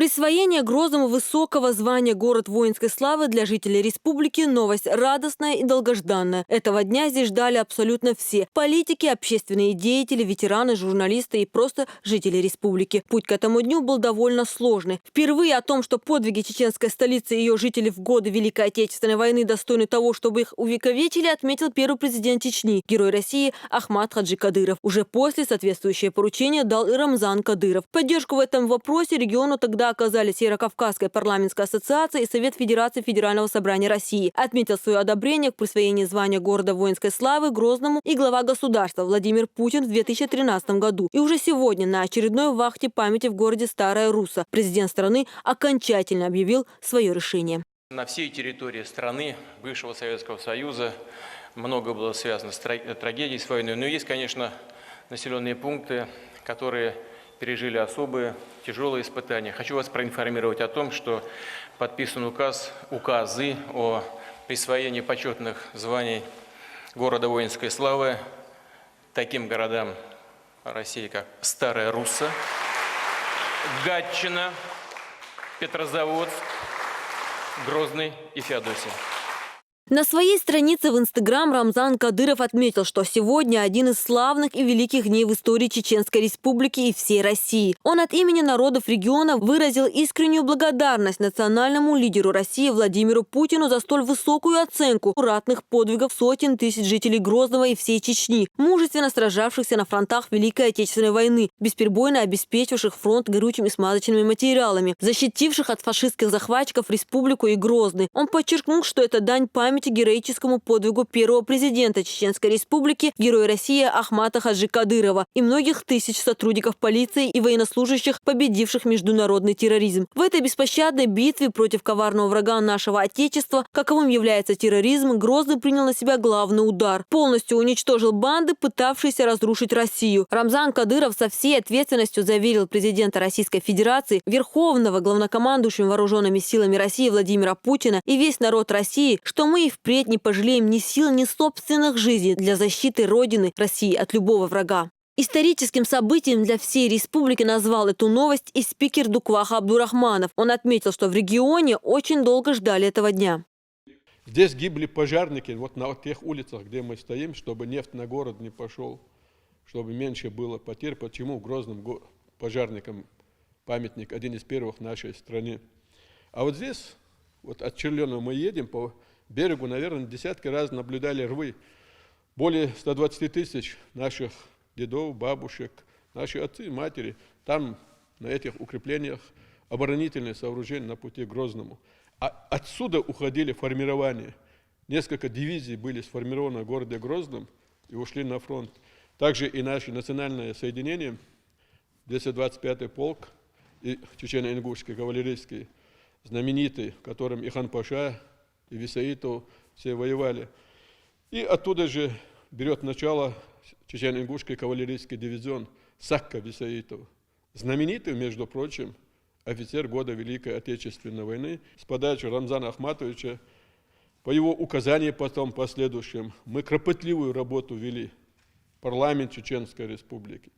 Присвоение Грозному высокого звания «Город воинской славы» для жителей республики – новость радостная и долгожданная. Этого дня здесь ждали абсолютно все – политики, общественные деятели, ветераны, журналисты и просто жители республики. Путь к этому дню был довольно сложный. Впервые о том, что подвиги чеченской столицы и ее жителей в годы Великой Отечественной войны достойны того, чтобы их увековечили, отметил первый президент Чечни, герой России Ахмат Хаджи Кадыров. Уже после соответствующее поручение дал и Рамзан Кадыров. Поддержку в этом вопросе региону тогда оказали Северокавказская парламентская ассоциация и Совет Федерации Федерального собрания России. Отметил свое одобрение к присвоению звания города воинской славы Грозному и глава государства Владимир Путин в 2013 году. И уже сегодня на очередной вахте памяти в городе Старая Русса президент страны окончательно объявил свое решение. На всей территории страны, бывшего Советского Союза, много было связано с трагедией, с войной. Но есть, конечно, населенные пункты, которые пережили особые тяжелые испытания. Хочу вас проинформировать о том, что подписан указы о присвоении почетных званий города воинской славы таким городам России, как Старая Русса, Гатчина, Петрозаводск, Грозный и Феодосия. На своей странице в Инстаграм Рамзан Кадыров отметил, что сегодня один из славных и великих дней в истории Чеченской Республики и всей России. Он от имени народов региона выразил искреннюю благодарность национальному лидеру России Владимиру Путину за столь высокую оценку ратных подвигов сотен тысяч жителей Грозного и всей Чечни, мужественно сражавшихся на фронтах Великой Отечественной войны, бесперебойно обеспечивших фронт горючими и смазочными материалами, защитивших от фашистских захватчиков республику и Грозный. Он подчеркнул, что это дань памяти героическому подвигу первого президента Чеченской Республики, героя России Ахмата Хаджи Кадырова и многих тысяч сотрудников полиции и военнослужащих, победивших международный терроризм. В этой беспощадной битве против коварного врага нашего Отечества, каковым является терроризм, Грозный принял на себя главный удар. Полностью уничтожил банды, пытавшиеся разрушить Россию. Рамзан Кадыров со всей ответственностью заверил президента Российской Федерации, верховного главнокомандующего вооруженными силами России Владимира Путина и весь народ России, что мы и впредь не пожалеем ни сил, ни собственных жизней для защиты Родины России от любого врага. Историческим событием для всей республики назвал эту новость и спикер Дуквах Абдурахманов. Он отметил, что в регионе очень долго ждали этого дня. Здесь гибли пожарники, вот на тех улицах, где мы стоим, чтобы нефть на город не пошел, чтобы меньше было потерь. Почему Грозным пожарникам памятник один из первых в нашей стране. А вот здесь, вот от Черленого мы едем по берегу, наверное, десятки раз наблюдали рвы. Более 120 тысяч наших дедов, бабушек, наши отцы, матери. Там, на этих укреплениях, оборонительные сооружения на пути к Грозному. А отсюда уходили формирования. Несколько дивизий были сформированы в городе Грозном и ушли на фронт. Также и наше национальное соединение, 225-й полк и Чечено-Ингушский кавалерийский, знаменитый, в котором и Хан-Паша, и Висаитов все воевали. И оттуда же берет начало Чечено-Ингушский кавалерийский дивизион Сакка Висаитов. Знаменитый, между прочим, офицер года Великой Отечественной войны. С подачи Рамзана Ахматовича, по его указанию потом последующим, мы кропотливую работу вели. Парламент Чеченской Республики.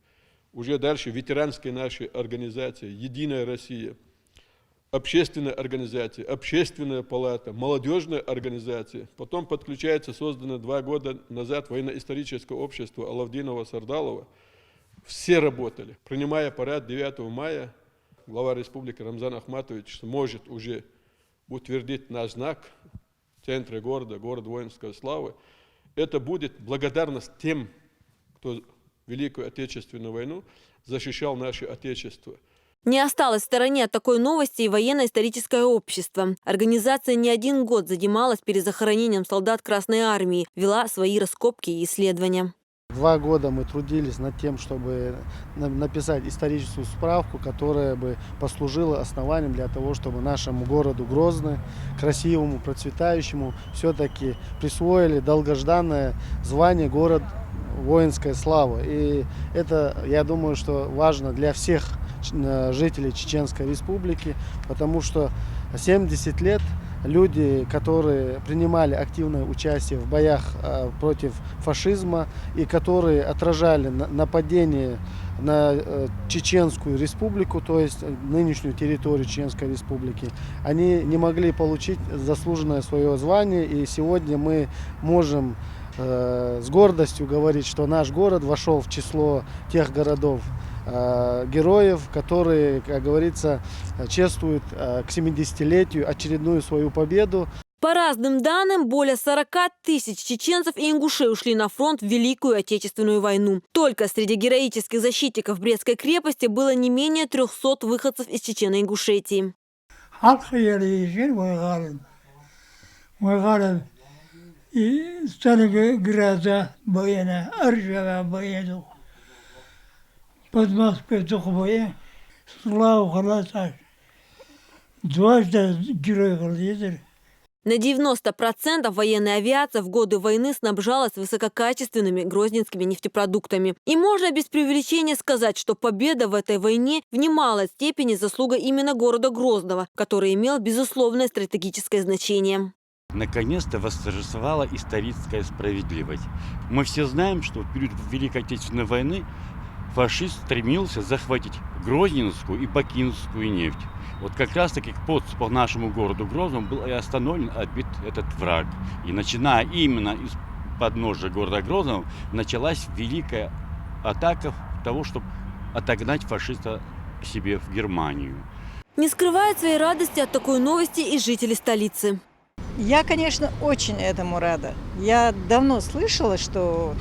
Уже дальше ветеранские наши организации, Единая Россия, общественная организация, общественная палата, молодежная организация. Потом подключается созданное 2 года назад военно-историческое общество Алавдинова-Сардалова. Все работали. Принимая парад 9 мая, глава республики Рамзан Ахматович сможет уже утвердить наш знак в центре города, город воинской славы. Это будет благодарность тем, кто Великую Отечественную войну защищал наше Отечество. Не осталось в стороне от такой новости и военно-историческое общество. Организация не один год занималась перезахоронением солдат Красной Армии, вела свои раскопки и исследования. 2 года мы трудились над тем, чтобы написать историческую справку, которая бы послужила основанием для того, чтобы нашему городу Грозный, красивому, процветающему, все-таки присвоили долгожданное звание «Город воинской славы». И это, я думаю, что важно для всех жителей Чеченской Республики, потому что 70 лет люди, которые принимали активное участие в боях против фашизма и которые отражали нападение на Чеченскую республику, то есть нынешнюю территорию Чеченской республики, они не могли получить заслуженное свое звание. И сегодня мы можем с гордостью говорить, что наш город вошел в число тех городов, героев, которые, как говорится, чествуют к 70-летию очередную свою победу. По разным данным, более 40 тысяч чеченцев и ингушей ушли на фронт в Великую Отечественную войну. Только среди героических защитников Брестской крепости было не менее 300 выходцев из Чечено-Ингушетии. И старые города военные, Аржава военных, под Москвой Тухвоя, Славу Халаташ, дважды герой-гладиатор. На 90% военная авиация в годы войны снабжалась высококачественными грозненскими нефтепродуктами. И можно без преувеличения сказать, что победа в этой войне в немалой степени заслуга именно города Грозного, который имел безусловное стратегическое значение. Наконец-то восторжествовала историческая справедливость. Мы все знаем, что в период Великой Отечественной войны фашист стремился захватить грозненскую и бакинскую нефть. Вот как раз-таки к подступу к нашему городу Грозному был и остановлен, отбит этот враг. И начиная именно из подножия города Грозного, началась великая атака того, чтобы отогнать фашиста себе в Германию. Не скрывают своей радости от такой новости и жители столицы. Я, конечно, очень этому рада. Я давно слышала, что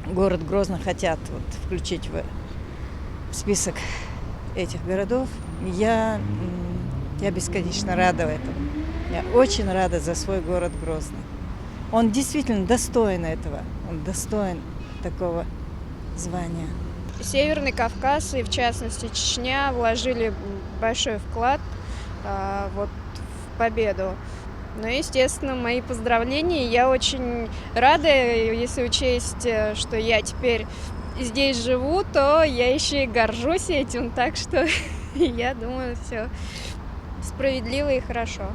город Грозно хотят включить в список этих городов. Я бесконечно рада этому. Я очень рада за свой город Грозный. Он действительно достоин этого. Он достоин такого звания. Северный Кавказ и, в частности, Чечня вложили большой вклад в победу. Ну, естественно, мои поздравления. Я очень рада, если учесть, что я теперь здесь живу, то я еще и горжусь этим. Так что я думаю, все справедливо и хорошо.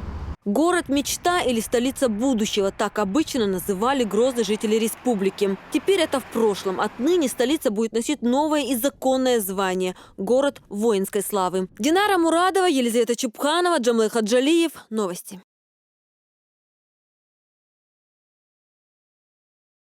Город-мечта или столица будущего – так обычно называли Грозный жители республики. Теперь это в прошлом. Отныне столица будет носить новое и законное звание – город воинской славы. Динара Мурадова, Елизавета Чубханова, Джамлей Хаджалиев. Новости.